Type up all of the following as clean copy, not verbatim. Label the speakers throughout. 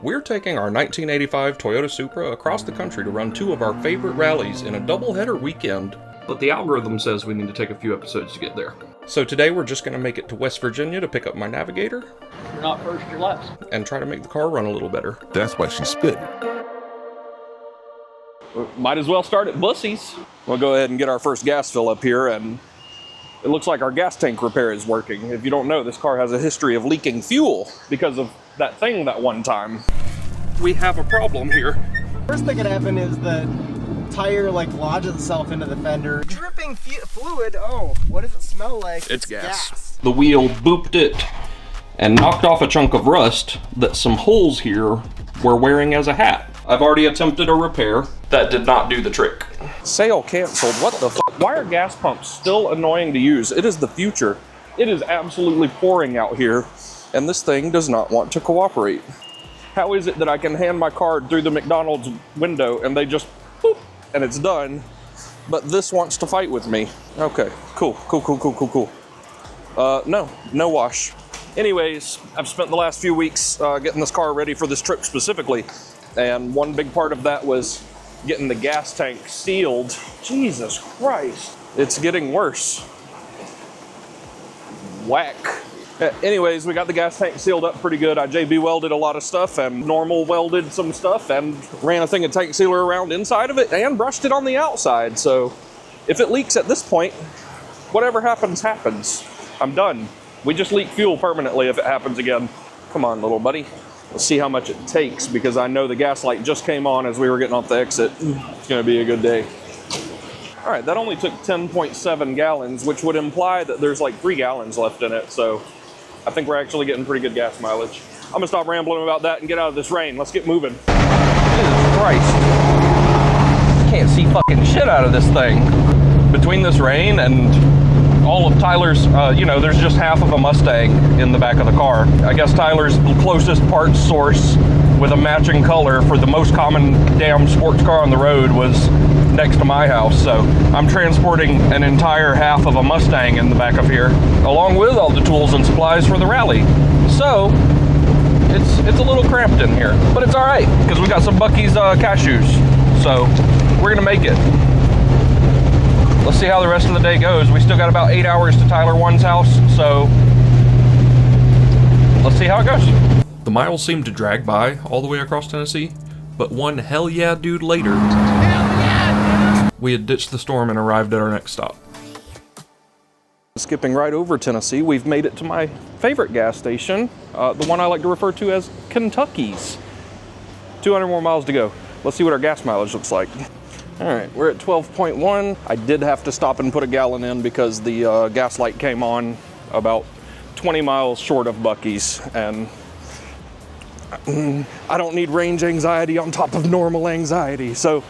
Speaker 1: We're taking our 1985 Toyota Supra across the country to run two of our favorite rallies in a doubleheader weekend. But the algorithm says we need to take a few episodes to get there. So today we're just going to make it to West Virginia to pick up my Navigator.
Speaker 2: You're not first, you're last.
Speaker 1: And try to make the car run a little better.
Speaker 3: That's why she's spitting.
Speaker 1: Might as well start at Bussy's. We'll go ahead and get our first gas fill up here, and it looks like our gas tank repair is working. If you don't know, this car has a history of leaking fuel because of that thing that one time. We have a problem here.
Speaker 4: First thing that can happen is the tire lodges itself into the fender. Dripping fluid, oh, what does it smell like?
Speaker 1: It's gas. The wheel booped it and knocked off a chunk of rust that some holes here were wearing as a hat. I've already attempted a repair. That did not do the trick. Sale canceled, what the fuck? Why are gas pumps still annoying to use? It is the future. It is absolutely pouring out here, and this thing does not want to cooperate. How is it that I can hand my card through the McDonald's window and they just boop, and it's done, but this wants to fight with me? Okay, cool. No wash. Anyways, I've spent the last few weeks getting this car ready for this trip specifically, and one big part of that was getting the gas tank sealed. Jesus Christ, it's getting worse. Whack. Anyways, we got the gas tank sealed up pretty good. I JB welded a lot of stuff and normal welded some stuff and ran a thing of tank sealer around inside of it and brushed it on the outside. So if it leaks at this point, whatever happens, happens. I'm done. We just leak fuel permanently if it happens again. Come on, little buddy. Let's see how much it takes, because I know the gas light just came on as we were getting off the exit. It's gonna be a good day. All right, that only took 10.7 gallons, which would imply that there's like 3 gallons left in it. So I think we're actually getting pretty good gas mileage. I'm gonna stop rambling about that and get out of this rain. Let's get moving. Jesus Christ. Can't see fucking shit out of this thing. Between this rain and all of Tyler's, there's just half of a Mustang in the back of the car. I guess Tyler's closest parts source with a matching color for the most common damn sports car on the road was next to my house. So I'm transporting an entire half of a Mustang in the back of here, along with all the tools and supplies for the rally. So it's a little cramped in here, but it's all right because we got some Buc-ee's cashews. So we're gonna make it. Let's see how the rest of the day goes. We still got about 8 hours to Tyler 1's house, so let's see how it goes. The miles seemed to drag by all the way across Tennessee, but one hell yeah dude later, we had ditched the storm and arrived at our next stop. Skipping right over Tennessee, we've made it to my favorite gas station, the one I like to refer to as Kentucky's. 200 more miles to go. Let's see what our gas mileage looks like. All right, we're at 12.1. I did have to stop and put a gallon in because the gas light came on about 20 miles short of Buc-ee's, and I don't need range anxiety on top of normal anxiety. So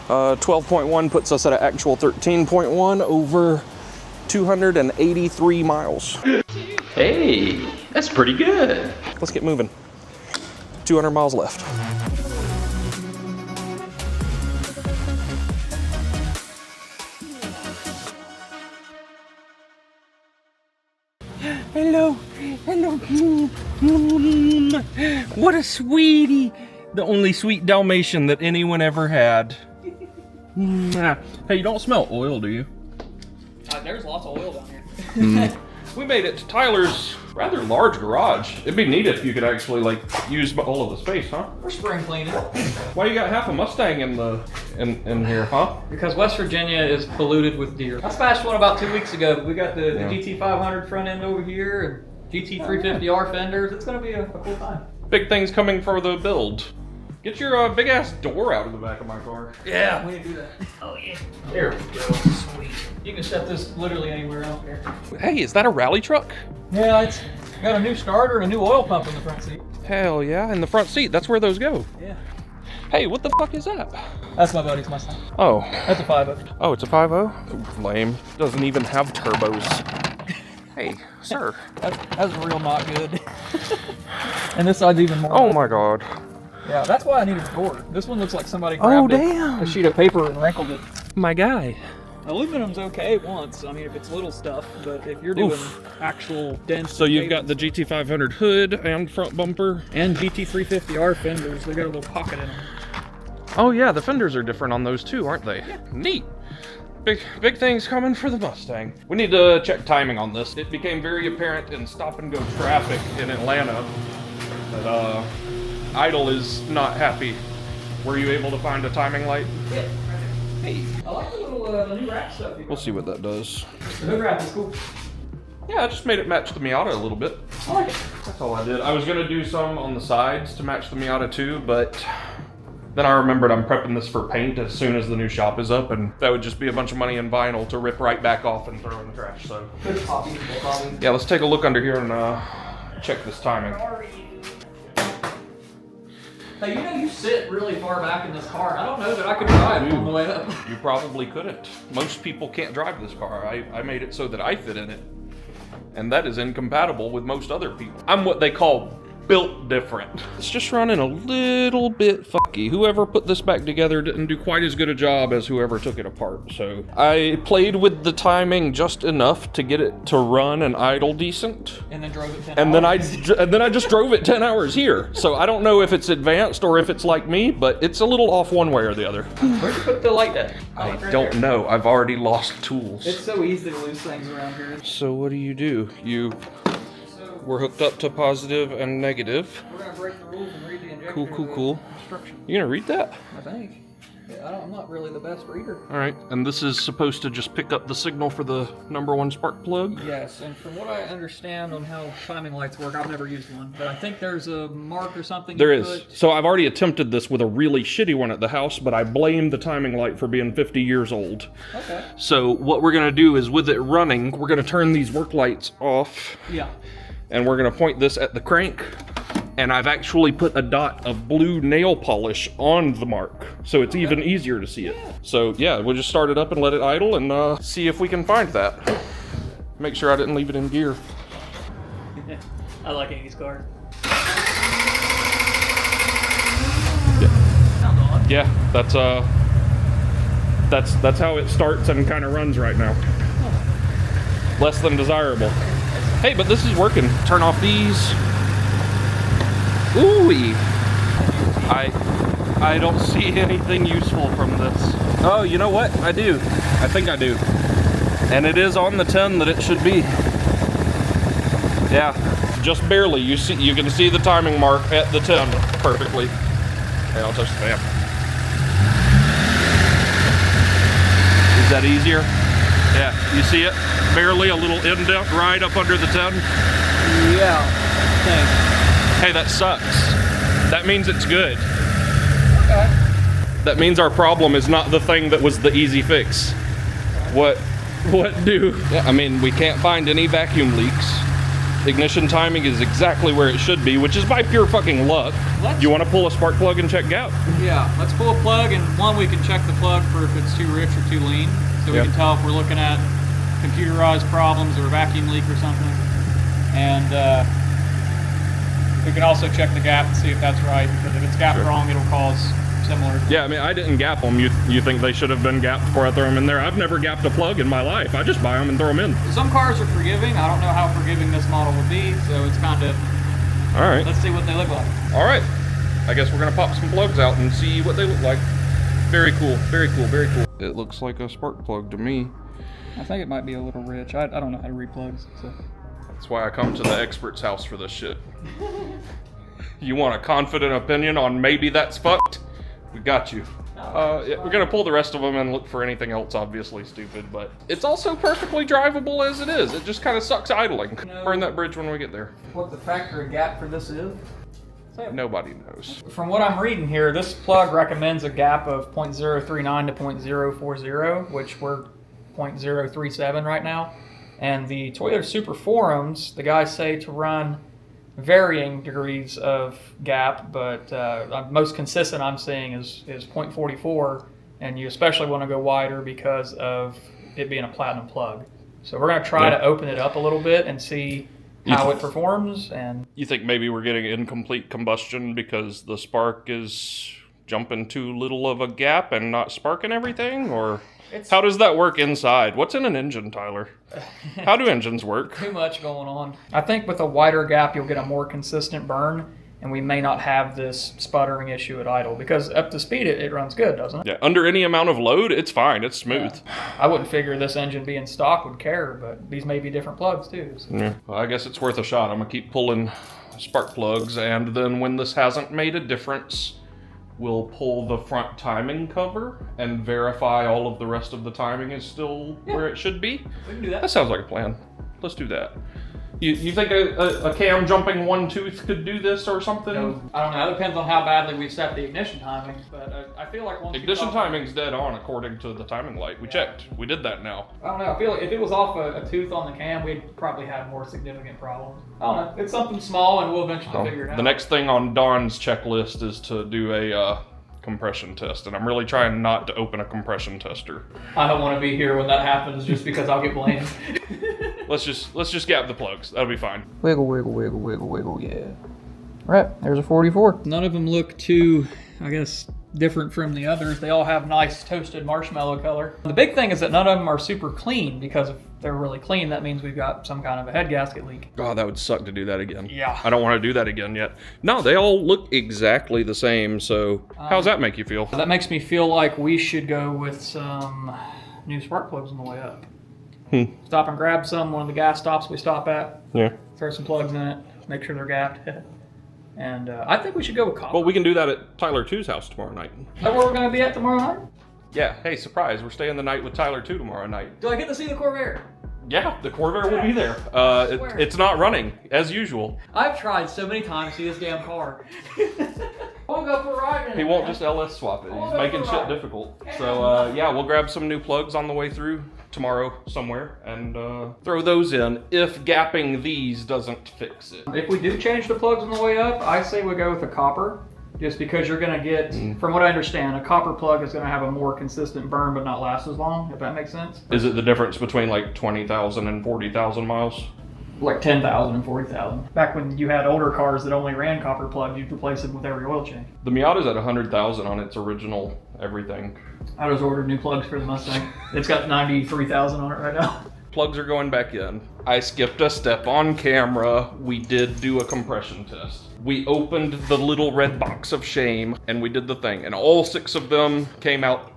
Speaker 1: 12.1 puts us at an actual 13.1 over 283 miles.
Speaker 5: Hey, that's pretty good.
Speaker 1: Let's get moving. 200 miles left.
Speaker 6: Hello. What a sweetie. The only sweet Dalmatian that anyone ever had. Hey, you don't smell oil, do you?
Speaker 2: There's lots of oil down here.
Speaker 1: We made it to Tyler's rather large garage. It'd be neat if you could actually use all of the space, huh?
Speaker 2: We're spring cleaning.
Speaker 1: Why you got half a Mustang in here, huh?
Speaker 2: Because West Virginia is polluted with deer. I smashed one about 2 weeks ago. We got the GT500 front end over here and GT350R fenders. It's gonna be a cool time.
Speaker 1: Big things coming for the build. Get your big ass door out of the back of my car.
Speaker 2: Yeah, we need to do that. Oh yeah. There we go. Sweet. You can set this literally anywhere out there.
Speaker 1: Hey, is that a rally truck?
Speaker 2: Yeah, it's got a new starter and a new oil pump in the front seat.
Speaker 1: Hell yeah, in the front seat. That's where those go.
Speaker 2: Yeah.
Speaker 1: Hey, what the fuck is that?
Speaker 2: That's my buddy's Mustang.
Speaker 1: Oh.
Speaker 2: That's a 5.0.
Speaker 1: Oh, it's a 5.0? Lame. Doesn't even have turbos. Hey, sir.
Speaker 2: That's real not good. And this side's even more.
Speaker 1: Oh my god.
Speaker 2: Yeah, that's why I needed a door. This one looks like somebody grabbed a sheet of paper and wrinkled it.
Speaker 6: My guy.
Speaker 2: Aluminum's okay once. I mean, if it's little stuff, but if you're doing actual dense.
Speaker 6: So you've got the GT500 hood and front bumper.
Speaker 2: and GT350R fenders, they got a little pocket in them.
Speaker 6: Oh yeah, the fenders are different on those too, aren't they? Yeah. Neat. Big things coming for the Mustang. We need to check timing on this. It became very apparent in stop and go traffic in Atlanta that Idle is not happy. Were you able to find a timing light?
Speaker 2: Yeah. Hey, I like the little the new wrap stuff.
Speaker 6: We'll see what that does.
Speaker 2: The hood wrap is cool.
Speaker 6: Yeah, I just made it match the Miata a little bit.
Speaker 2: I like it.
Speaker 6: That's all I did. I was gonna do some on the sides to match the Miata too, but then I remembered I'm prepping this for paint as soon as the new shop is up, and that would just be a bunch of money in vinyl to rip right back off and throw in the trash, so.
Speaker 2: Good copy,
Speaker 6: Yeah, let's take a look under here and check this timing.
Speaker 2: Hey, you know you sit really far back in this car. I don't know that I could drive on the way up.
Speaker 6: You probably couldn't. Most people can't drive this car. I made it so that I fit in it. And that is incompatible with most other people. I'm what they call built different. It's just running a little bit funky. Whoever put this back together didn't do quite as good a job as whoever took it apart. So I played with the timing just enough to get it to run and idle decent.
Speaker 2: And then drove it 10
Speaker 6: And
Speaker 2: hours.
Speaker 6: then I just drove it 10 hours here. So I don't know if it's advanced or if it's like me, but it's a little off one way or the other.
Speaker 2: Where'd you put the light at?
Speaker 6: I
Speaker 2: Right
Speaker 6: don't
Speaker 2: there.
Speaker 6: know. I've already lost tools.
Speaker 2: It's so easy to lose things around here.
Speaker 6: So what do? You were hooked up to positive and negative.
Speaker 2: We're gonna break the rules and read the injection.
Speaker 6: Cool.
Speaker 2: Instruction,
Speaker 6: You gonna read that?
Speaker 2: I think. Yeah, I'm not really the best reader.
Speaker 6: All right. And this is supposed to just pick up the signal for the #1 spark plug.
Speaker 2: Yes, and from what I understand on how timing lights work, I've never used one, but I think there's a mark or something.
Speaker 6: There
Speaker 2: you
Speaker 6: is.
Speaker 2: put.
Speaker 6: So I've already attempted this with a really shitty one at the house, but I blame the timing light for being 50 years old.
Speaker 2: Okay.
Speaker 6: So what we're gonna do is with it running, we're gonna turn these work lights off.
Speaker 2: Yeah.
Speaker 6: And we're gonna point this at the crank, and I've actually put a dot of blue nail polish on the mark, so it's even easier to see it. So yeah, we'll just start it up and let it idle and see if we can find that. Make sure I didn't leave it in gear.
Speaker 2: I like Andy's car.
Speaker 6: Yeah, that's how it starts and kind of runs right now. Less than desirable. Hey, but this is working. Turn off these. Ooh-wee. I don't see anything useful from this. Oh, you know what? I do. I think I do. And it is on the 10 that it should be. Yeah, just barely. You can see the timing mark at the 10 perfectly. Okay, I'll touch the stamp. Is that easier? Yeah, you see it? Barely a little indent right up under the 10.
Speaker 2: Yeah. Thanks.
Speaker 6: Hey, that sucks. That means it's good.
Speaker 2: Okay.
Speaker 6: That means our problem is not the thing that was the easy fix. What do? Yeah, I mean, we can't find any vacuum leaks. Ignition timing is exactly where it should be, which is by pure fucking luck. You want to pull a spark plug and check gap?
Speaker 2: Yeah, let's pull a plug, and one, we can check the plug for if it's too rich or too lean, so we can tell if we're looking at computerized problems or a vacuum leak or something. And we can also check the gap and see if that's right, because if it's gapped wrong, it'll cause similar.
Speaker 6: Yeah, I mean, I didn't gap them. You think they should have been gapped before I throw them in there? I've never gapped a plug in my life. I just buy them and throw them in.
Speaker 2: Some cars are forgiving. I don't know how forgiving this model would be, so it's kind of...
Speaker 6: All right.
Speaker 2: Let's see what they look like.
Speaker 6: All right. I guess we're going to pop some plugs out and see what they look like. Very cool. Very cool. Very cool. It looks like a spark plug to me.
Speaker 2: I think it might be a little rich. I don't know how to read plugs, so...
Speaker 6: That's why I come to the expert's house for this shit. You want a confident opinion on maybe that's fucked? We got you. Yeah, we're gonna pull the rest of them and look for anything else obviously stupid, but it's also perfectly drivable as it is. It just kind of sucks idling. Burn that bridge when we get there.
Speaker 2: What the factory gap for this is?
Speaker 6: Nobody knows.
Speaker 2: From what I'm reading here, this plug recommends a gap of 0.039 to 0.040, which we're 0.037 right now. And the Toyota Supra forums, the guys say to run varying degrees of gap, but most consistent I'm seeing is 0.44, and you especially want to go wider because of it being a platinum plug. So we're going to try to open it up a little bit and see how it performs. And
Speaker 6: you think maybe we're getting incomplete combustion because the spark is jumping too little of a gap and not sparking everything, or how does that work inside? What's in an engine, Tyler? How do engines work?
Speaker 2: Too much going on. I think with a wider gap, you'll get a more consistent burn, and we may not have this sputtering issue at idle, because up to speed it runs good, doesn't it?
Speaker 6: Yeah, under any amount of load, it's fine. It's smooth.
Speaker 2: Yeah. I wouldn't figure this engine being stock would care, but these may be different plugs too. So.
Speaker 6: Yeah. Well, I guess it's worth a shot. I'm gonna keep pulling spark plugs, and then when this hasn't made a difference, we'll pull the front timing cover and verify all of the rest of the timing is still where it should be.
Speaker 2: We can do that.
Speaker 6: That sounds like a plan. Let's do that. You think a cam jumping one tooth could do this or something?
Speaker 2: No, I don't know. It depends on how badly we set the ignition timings, but I feel like once
Speaker 6: Ignition timing's dead on according to the timing light. We checked. We did that now.
Speaker 2: I don't know. I feel like if it was off a tooth on the cam, we'd probably have more significant problems. I don't know. It's something small, and we'll eventually figure it out.
Speaker 6: The next thing on Don's checklist is to do a compression test, and I'm really trying not to open a compression tester.
Speaker 2: I don't want to be here when that happens, just because I'll get blamed.
Speaker 6: Let's just gap the plugs. That'll be fine.
Speaker 2: Wiggle, wiggle, wiggle, wiggle, wiggle, yeah. Right, there's a 44. None of them look too, I guess, different from the others. They all have nice toasted marshmallow color. The big thing is that none of them are super clean, because if they're really clean, that means we've got some kind of a head gasket leak.
Speaker 6: God, that would suck to do that again.
Speaker 2: Yeah.
Speaker 6: I don't want to do that again yet. No, they all look exactly the same, so how's that make you feel?
Speaker 2: That makes me feel like we should go with some new spark plugs on the way up. Stop and grab some, one of the gas stops we stop at.
Speaker 6: Yeah.
Speaker 2: Throw some plugs in it, make sure they're gapped. And I think we should go with copper.
Speaker 6: Well, we can do that at Tyler 2's house tomorrow night.
Speaker 2: Is that where we're going to be at tomorrow night?
Speaker 6: Yeah, hey, surprise, we're staying the night with Tyler 2 tomorrow night.
Speaker 2: Do I get to see the Corvair?
Speaker 6: Yeah, the Corvair will be there. It's not running, as usual.
Speaker 2: I've tried so many times to see this damn car. I'll go for a ride in it.
Speaker 6: He won't just LS swap it. He's making shit difficult. So, yeah, we'll grab some new plugs on the way through tomorrow somewhere and throw those in if gapping these doesn't fix it.
Speaker 2: If we do change the plugs on the way up, I say we go with a copper. Just because you're going to get, from what I understand, a copper plug is going to have a more consistent burn but not last as long, if that makes sense.
Speaker 6: Is it the difference between like 20,000 and 40,000 miles?
Speaker 2: Like 10,000 and 40,000. Back when you had older cars that only ran copper plugs, you'd replace them with every oil change.
Speaker 6: The Miata's at 100,000 on its original everything.
Speaker 2: I just ordered new plugs for the Mustang. It's got 93,000 on it right now.
Speaker 6: Plugs are going back in. I skipped a step on camera. We did do a compression test. We opened the little red box of shame and we did the thing, and all 6 of them came out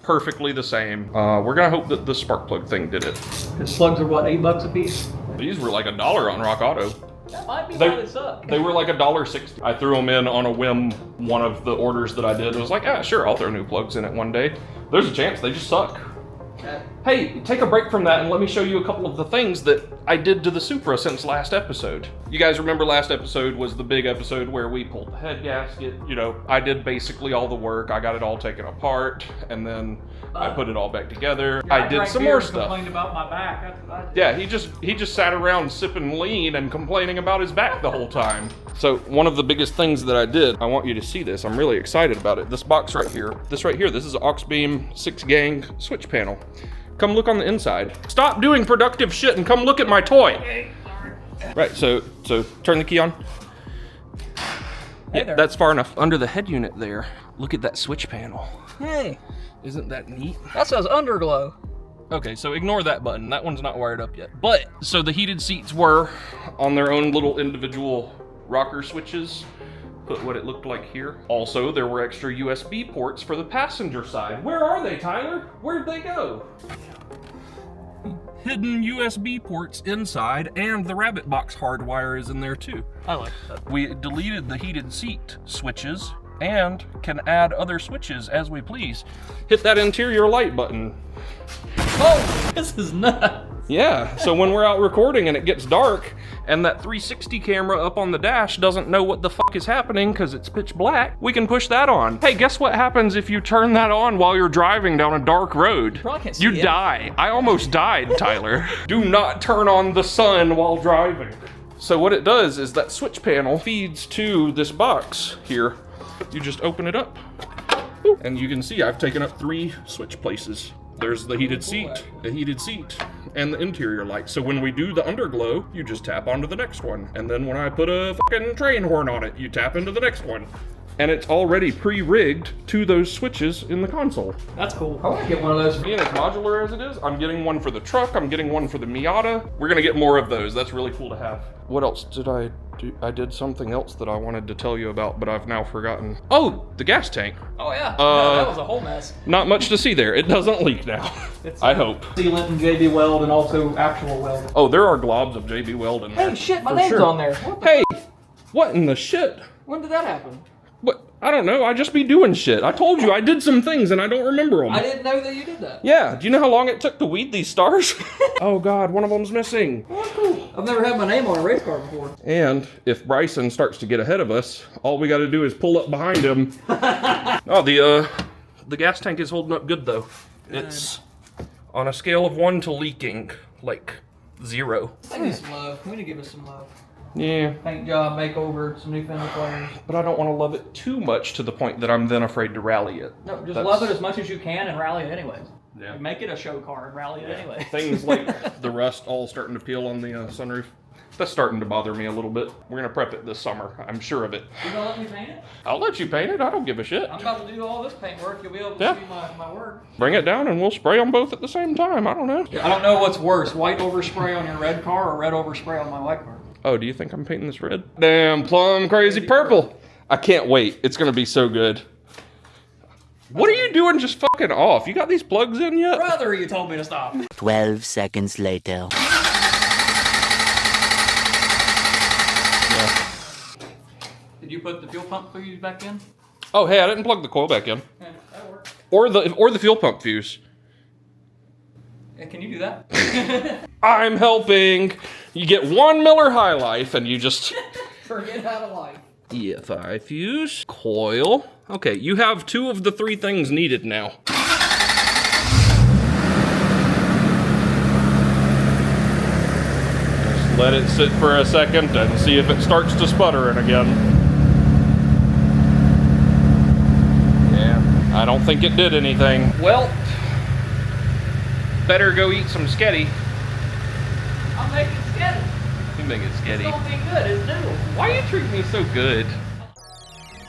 Speaker 6: perfectly the same. We're gonna hope that the spark plug thing did it.
Speaker 2: Because slugs are what, $8 a piece?
Speaker 6: These were like $1 on Rock Auto.
Speaker 2: That might be why they suck.
Speaker 6: They were like $1.60. I threw them in on a whim. One of the orders that I did was like, yeah, sure, I'll throw new plugs in it one day. There's a chance they just suck. Hey, take a break from that and let me show you a couple of the things that I did to the Supra since last episode. You guys remember last episode was the big episode where we pulled the head gasket. You know, I did basically all the work. I got it all taken apart and then I put it all back together. I did some more stuff.
Speaker 2: Complained about my back. That's what I did.
Speaker 6: Yeah, he just sat around sipping lean and complaining about his back the whole time. So one of the biggest things that I did, I want you to see this. I'm really excited about it. This box right here. This is an aux beam 6-gang switch panel. Come look on the inside. Stop doing productive shit and come look at my toy.
Speaker 2: Okay, sorry.
Speaker 6: Right, so turn the key on.
Speaker 2: Hey
Speaker 6: Yeah,
Speaker 2: there.
Speaker 6: that's far enough. Under the head unit there, look at that switch panel.
Speaker 2: Hey,
Speaker 6: Isn't that neat?
Speaker 2: that says underglow.
Speaker 6: Okay, so ignore that button. That one's not wired up yet. But, so the heated seats were on their own little individual rocker switches. Put what it looked like here. Also, there were extra USB ports for the passenger side. Where are they, Tyler? Where'd they go? Hidden USB ports inside, and the Rabbit Box hardwire is in there too.
Speaker 2: I like that.
Speaker 6: We deleted the heated seat switches and can add other switches as we please. Hit that interior light button.
Speaker 2: Oh, this is nuts.
Speaker 6: Yeah, so when we're out recording and it gets dark and that 360 camera up on the dash doesn't know what the fuck is happening because it's pitch black, we can push that on. Hey, guess what happens if you turn that on while you're driving down a dark road?
Speaker 2: Probably can't see
Speaker 6: You
Speaker 2: it.
Speaker 6: die. I almost died, Tyler. Do not turn on the sun while driving. So what it does is that switch panel feeds to this box here. You just open it up. Boop. And you can see I've taken up 3 switch places. There's the heated seat, and the interior light. So when we do the underglow, you just tap onto the next one. And then when I put a fucking train horn on it, you tap into the next one. and it's already pre-rigged to those switches in the console.
Speaker 2: That's cool. I want to get one of those.
Speaker 6: Being as modular as it is, I'm getting one for the truck, I'm getting one for the Miata. We're gonna get more of those. That's really cool to have. What else did I do? I did something else that I wanted to tell you about, but I've now forgotten. Oh, the gas tank.
Speaker 2: Oh yeah, that was a whole mess.
Speaker 6: Not much to see there. It doesn't leak now. I hope.
Speaker 2: Sealant and JB Weld and also actual weld.
Speaker 6: Oh, there are globs of JB Weld in there.
Speaker 2: Hey, shit, my
Speaker 6: for
Speaker 2: name's
Speaker 6: sure.
Speaker 2: on there. What the
Speaker 6: Hey, what in the shit?
Speaker 2: When did that happen?
Speaker 6: What? I don't know. I just be doing shit. I told you I did some things and I don't remember them.
Speaker 2: I didn't know that you did that.
Speaker 6: Yeah. Do you know how long it took to weed these stars? Oh God, one of them's missing.
Speaker 2: Oh, cool. I've never had my name on a race car before.
Speaker 6: And if Bryson starts to get ahead of us, all we got to do is pull up behind him. Oh, the gas tank is holding up good though. It's on a scale of 1 to leaking, like 0.
Speaker 2: I need some love. We need to give us some love.
Speaker 6: Yeah.
Speaker 2: Paint job, makeover, some new fender flares.
Speaker 6: But I don't want to love it too much to the point that I'm then afraid to rally it.
Speaker 2: No, just love it as much as you can and rally it anyways.
Speaker 6: Yeah.
Speaker 2: Make it a show car and rally it anyway.
Speaker 6: Things like the rust all starting to peel on the sunroof. That's starting to bother me a little bit. We're going to prep it this summer. I'm sure of it.
Speaker 2: You gonna let me paint it?
Speaker 6: I'll let you paint it. I don't give a shit.
Speaker 2: I'm about to do all this paint work. You'll be able to see my work.
Speaker 6: Bring it down and we'll spray them both at the same time. I don't know.
Speaker 2: I don't know what's worse, white overspray on your red car or red overspray on my white car.
Speaker 6: Oh, do you think I'm painting this red? Damn, plum crazy purple. I can't wait. It's going to be so good. What are you doing just fucking off? You got these plugs in yet?
Speaker 2: Brother, you told me to stop.
Speaker 3: 12 seconds later.
Speaker 2: Did you put the fuel pump fuse back in?
Speaker 6: Oh, hey, I didn't plug the coil back in.
Speaker 2: Yeah, that'll work.
Speaker 6: Or the fuel pump fuse.
Speaker 2: Yeah, can you do that?
Speaker 6: I'm helping. You get 1 Miller High Life and you just...
Speaker 2: Forget how to life.
Speaker 6: EFI fuse, coil. Okay, you have 2 of the 3 things needed now. Just let it sit for a second and see if it starts to sputtering again. Yeah, I don't think it did anything. Well, better go eat some sketty.
Speaker 2: I'll make it sketty.
Speaker 6: You make it
Speaker 2: It's
Speaker 6: sketty.
Speaker 2: gonna be good, it's new.
Speaker 6: Why you treat me so good?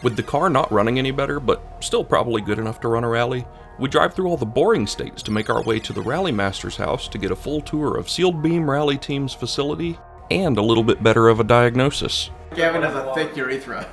Speaker 6: With the car not running any better, but still probably good enough to run a rally, we drive through all the boring states to make our way to the Rally Master's house to get a full tour of Sealed Beam Rally Team's facility and a little bit better of a diagnosis.
Speaker 4: Gavin has a thick urethra.